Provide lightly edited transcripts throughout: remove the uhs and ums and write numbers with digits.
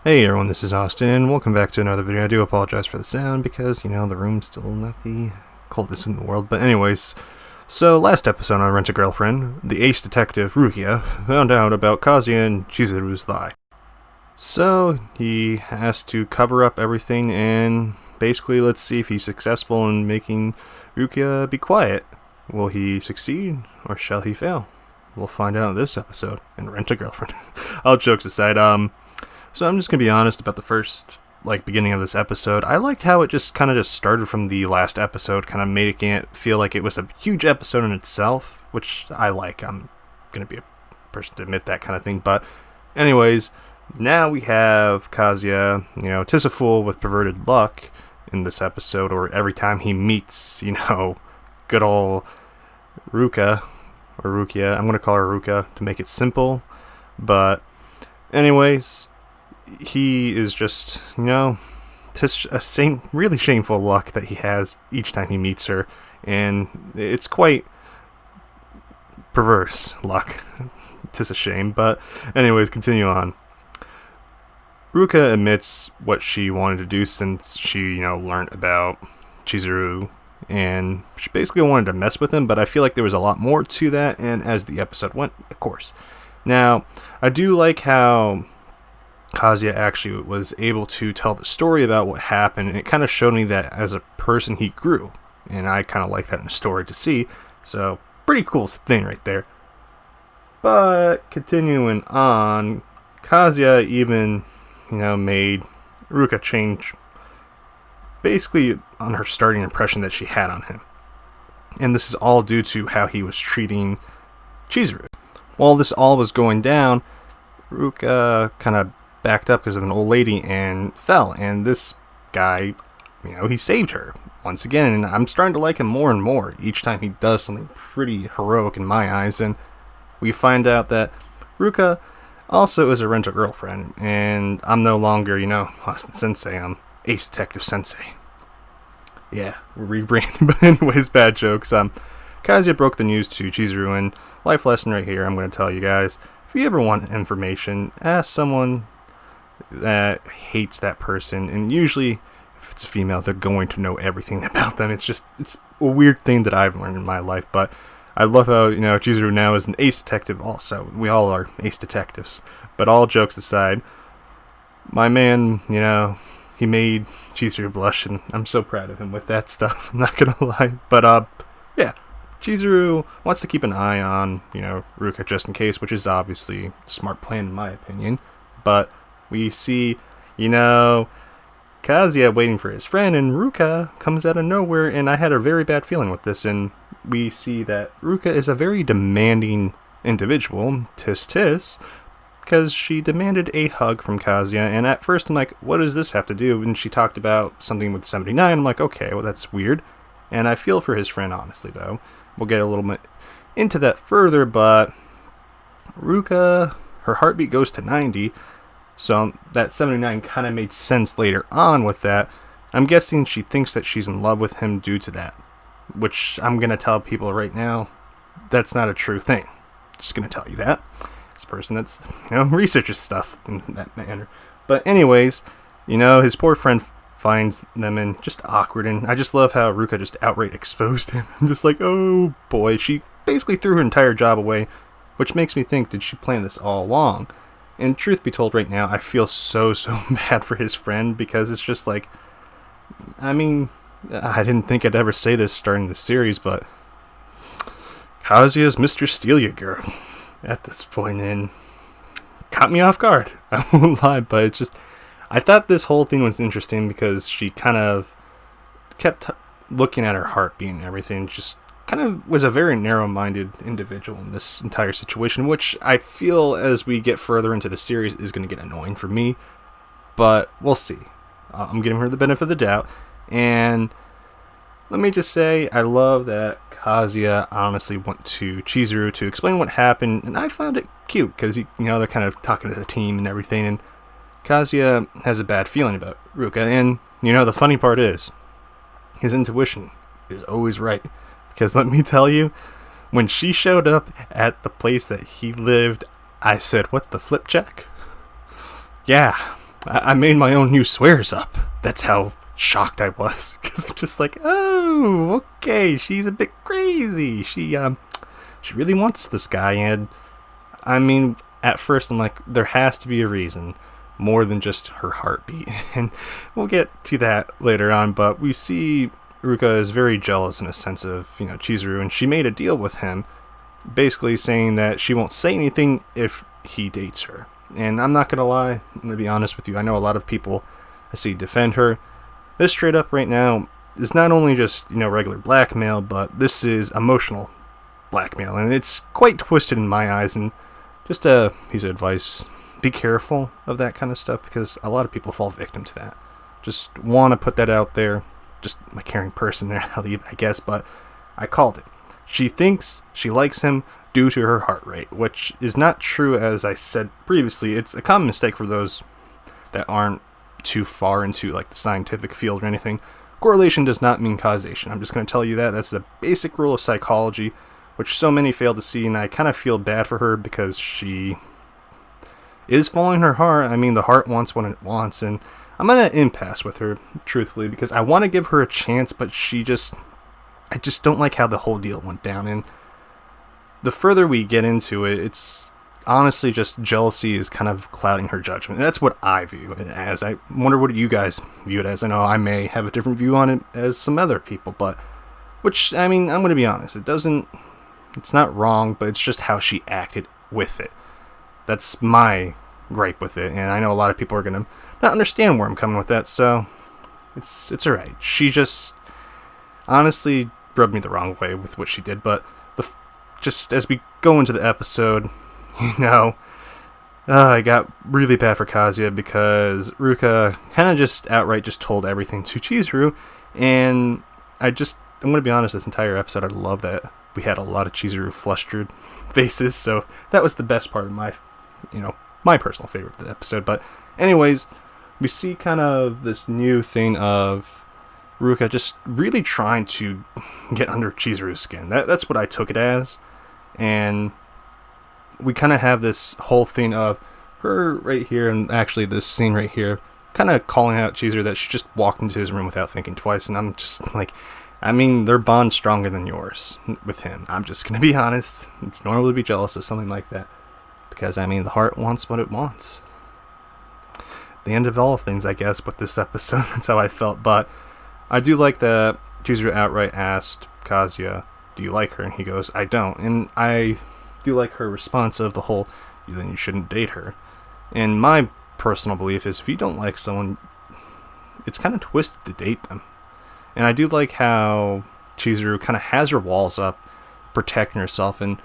Hey everyone, this is Austin, and welcome back to another video. I do apologize for the sound because, the room's still not the coldest in the world. But anyways, so last episode on Rent-A-Girlfriend, the ace detective, Ruka, found out about Kazuya and Chizuru's lie. So, he has to cover up everything, and basically let's see if he's successful in making Ruka be quiet. Will he succeed, or shall he fail? We'll find out in this episode in Rent-A-Girlfriend. All jokes aside, so I'm just going to be honest about the first, beginning of this episode. I liked how it just kind of started from the last episode, kind of making it feel like it was a huge episode in itself, which I like. I'm going to be a person to admit that kind of thing. But anyways, now we have Kazuya, tis a fool with perverted luck in this episode, or every time he meets, good old Ruka, or Rukia. I'm going to call her Ruka to make it simple. But anyways, he is just, really shameful luck that he has each time he meets her, and it's quite perverse luck. It's a shame, but anyways, continue on. Ruka admits what she wanted to do since she, learned about Chizuru, and she basically wanted to mess with him, but I feel like there was a lot more to that, and as the episode went, of course. Now, I do like how Kazuya actually was able to tell the story about what happened, and it kind of showed me that as a person he grew, and I kind of like that in a story to see, so pretty cool thing right there. But continuing on, Kazuya even, made Ruka change basically on her starting impression that she had on him, and this is all due to how he was treating Chizuru. While this all was going down, Ruka kind of backed up because of an old lady and fell, and this guy, he saved her once again, and I'm starting to like him more and more each time he does something pretty heroic in my eyes. And we find out that Ruka also is a Rent-A-Girlfriend, and I'm no longer, Austin-Sensei, I'm Ace Detective Sensei. Yeah, we're rebranding, but anyways, bad jokes. Kazuya broke the news to Chizuru, and life lesson right here, I'm going to tell you guys, if you ever want information, ask someone that hates that person, and usually if it's a female, they're going to know everything about them. It's a weird thing that I've learned in my life, but I love how, Chizuru now is an ace detective also. We all are ace detectives. But all jokes aside, my man, he made Chizuru blush, and I'm so proud of him with that stuff. I'm not gonna lie. But yeah, Chizuru wants to keep an eye on, Ruka just in case, which is obviously a smart plan in my opinion. But we see, Kazuya waiting for his friend, and Ruka comes out of nowhere, and I had a very bad feeling with this, and we see that Ruka is a very demanding individual, tis, because she demanded a hug from Kazuya, and at first I'm like, what does this have to do? And she talked about something with 79, I'm like, okay, well that's weird, and I feel for his friend, honestly, though. We'll get a little bit into that further, but Ruka, her heartbeat goes to 90, so that 79 kind of made sense later on with that. I'm guessing she thinks that she's in love with him due to that, which I'm going to tell people right now, that's not a true thing. Just going to tell you that. This person that's, researches stuff in that manner. But anyways, his poor friend finds them and just awkward, and I just love how Ruka just outright exposed him. I'm just like, oh boy, she basically threw her entire job away, which makes me think, did she plan this all along? And truth be told right now, I feel so bad for his friend, because it's just like, I didn't think I'd ever say this starting the series, but Kazuya's Mr. Steal Your Girl at this point, and caught me off guard. I won't lie, but it's just, I thought this whole thing was interesting because she kind of kept looking at her heartbeat and everything, just kind of was a very narrow-minded individual in this entire situation, which I feel as we get further into the series is going to get annoying for me, but we'll see. I'm giving her the benefit of the doubt, and let me just say, I love that Kazuya honestly went to Chizuru to explain what happened, and I found it cute, because, they're kind of talking to the team and everything, and Kazuya has a bad feeling about Ruka, and, the funny part is, his intuition is always right. Because let me tell you, when she showed up at the place that he lived, I said, what the flipjack? Yeah, I made my own new swears up. That's how shocked I was. Because I'm just like, oh, okay, she's a bit crazy. She really wants this guy. And, I mean, at first I'm like, there has to be a reason. More than just her heartbeat. And we'll get to that later on. But we see Ruka is very jealous in a sense of, Chizuru. And she made a deal with him. Basically saying that she won't say anything if he dates her. And I'm not going to lie, I'm going to be honest with you, I know a lot of people I see defend her. This straight up right now is not only just, regular blackmail, but this is emotional blackmail. And it's quite twisted in my eyes. And just a piece of advice, be careful of that kind of stuff because a lot of people fall victim to that. Just want to put that out there. Just my caring personality, I guess, but I called it. She thinks she likes him due to her heart rate, which is not true, as I said previously. It's a common mistake for those that aren't too far into like the scientific field or anything. Correlation does not mean causation. I'm just going to tell you that. That's the basic rule of psychology, which so many fail to see, and I kind of feel bad for her because she is following her heart. I mean, the heart wants what it wants, and I'm at an impasse with her, truthfully, because I want to give her a chance, but I just don't like how the whole deal went down. And the further we get into it, it's honestly just jealousy is kind of clouding her judgment. That's what I view it as. I wonder what you guys view it as. I know I may have a different view on it as some other people, but which, I mean, I'm going to be honest. It's not wrong, but it's just how she acted with it. That's my gripe with it, and I know a lot of people are going to not understand where I'm coming with that, so it's alright. She just honestly rubbed me the wrong way with what she did, but just as we go into the episode, I got really bad for Kazuya because Ruka kind of just outright just told everything to Chizuru, and I'm going to be honest, this entire episode, I love that we had a lot of Chizuru flustered faces, so that was the best part of my personal favorite of the episode. But anyways, we see kind of this new thing of Ruka just really trying to get under Chizuru's skin. That's what I took it as. And we kind of have this whole thing of her right here, and actually this scene right here, kind of calling out Chizuru that she just walked into his room without thinking twice. And I'm just like, I mean, their bond's stronger than yours with him. I'm just going to be honest. It's normal to be jealous of something like that. Because, I mean, the heart wants what it wants. The end of all things, I guess, with this episode. That's how I felt. But I do like that Chizuru outright asked Kazuya, do you like her? And he goes, I don't. And I do like her response of the whole, then you shouldn't date her. And my personal belief is if you don't like someone, it's kind of twisted to date them. And I do like how Chizuru kind of has her walls up, protecting herself. And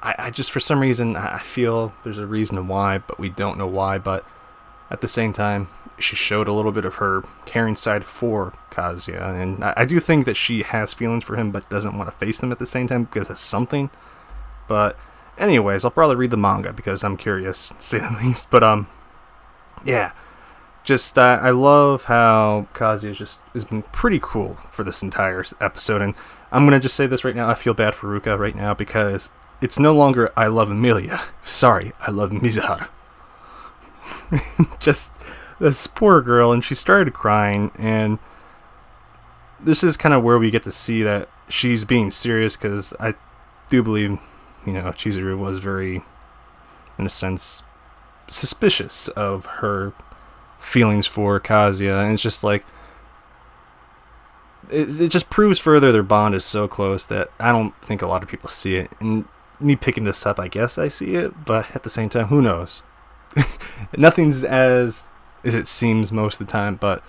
I just, for some reason, I feel there's a reason why, but we don't know why. But at the same time, she showed a little bit of her caring side for Kazuya. And I do think that she has feelings for him, but doesn't want to face them at the same time because it's something. But anyways, I'll probably read the manga because I'm curious, to say the least. But, yeah. Just, I love how Kazuya has been pretty cool for this entire episode. And I'm going to just say this right now. I feel bad for Ruka right now because it's no longer I love Emilia. Sorry, I love Mizuhara. Just this poor girl, and she started crying, and this is kind of where we get to see that she's being serious, because I do believe, Chizuru was very, in a sense, suspicious of her feelings for Kazuya, and it's just like, it just proves further their bond is so close that I don't think a lot of people see it. And me picking this up, I guess I see it, but at the same time, who knows? Nothing's as it seems most of the time, but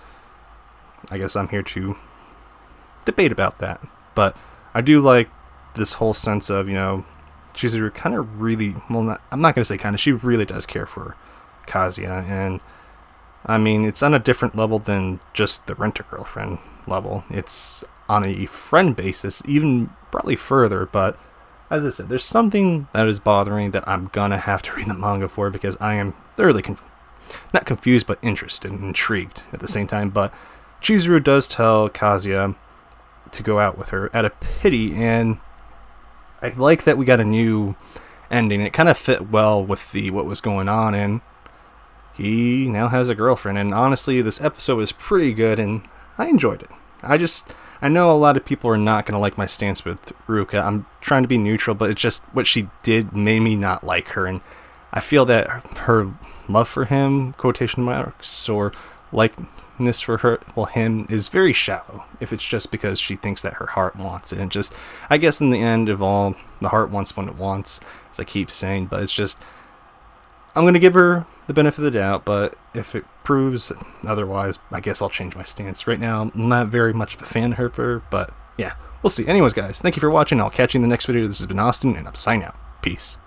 I guess I'm here to debate about that. But I do like this whole sense of, Chizuru kind of really, I'm not going to say kind of, she really does care for Kazuya, and I mean, it's on a different level than just the rent-a-girlfriend level. It's on a friend basis, even probably further, but as I said, there's something that is bothering that I'm gonna have to read the manga for, because I am thoroughly not confused, but interested and intrigued at the same time. But Chizuru does tell Kazuya to go out with her out of pity, and I like that we got a new ending. It kind of fit well with what was going on, and he now has a girlfriend. And honestly, this episode was pretty good, and I enjoyed it. I know a lot of people are not going to like my stance with Ruka. I'm trying to be neutral, but it's just what she did made me not like her. And I feel that her love for him, quotation marks, or likeness for him, is very shallow. If it's just because she thinks that her heart wants it. And just, I guess in the end of all, the heart wants what it wants, as I keep saying. But it's just, I'm going to give her the benefit of the doubt, but if it proves otherwise, I guess I'll change my stance. Right now, I'm not very much of a fan of her, but yeah, we'll see. Anyways, guys, thank you for watching. I'll catch you in the next video. This has been Austin, and I'm signing out. Peace.